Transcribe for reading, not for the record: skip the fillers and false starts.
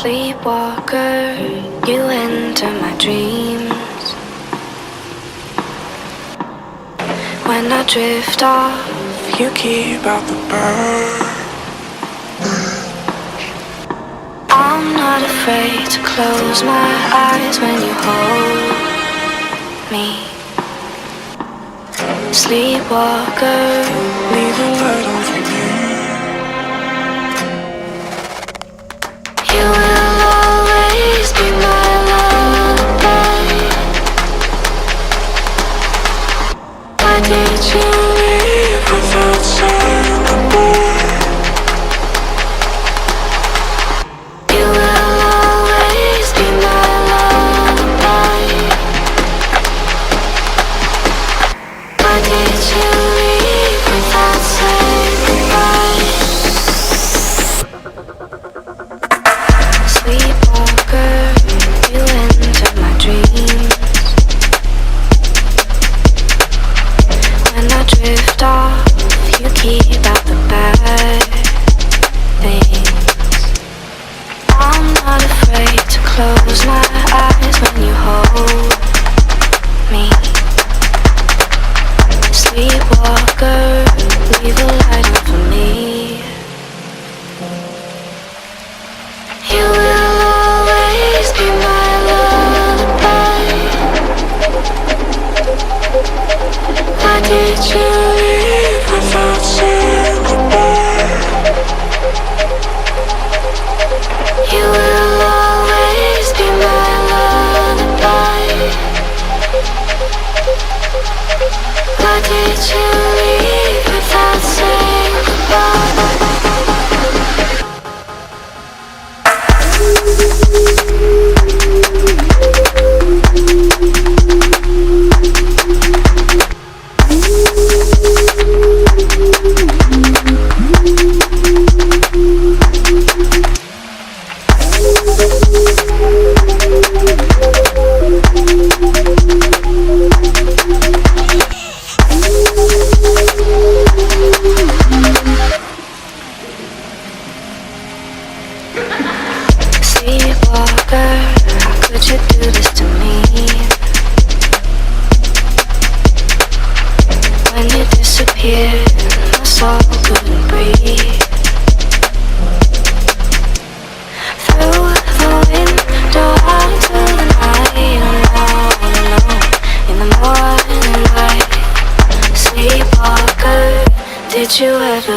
Sleepwalker, you enter my dreams. When I drift off, you keep out the burn. I'm not afraid to close my eyes when you hold me. Sleepwalker, leave a light on for me. You will always be my lullaby. Why did you leave without saying goodbye? You will always be my lullaby. Why did you leave without saying goodbye? Sleepwalker, you enter my dreams. When I drift off, you keep out the bad things. I'm not afraid to close my eyes when you hold me. Sleepwalker, leave a light on for me. You will always be my lullaby. Why did you leave without saying goodbye? You will always be my lullaby. Why did you leave without saying goodbye? Sleepwalker, how could you do this to me? When you disappeared, my soul couldn't breathe. Through the window out to the night, I'm all alone in the morning light. Sleepwalker, did you ever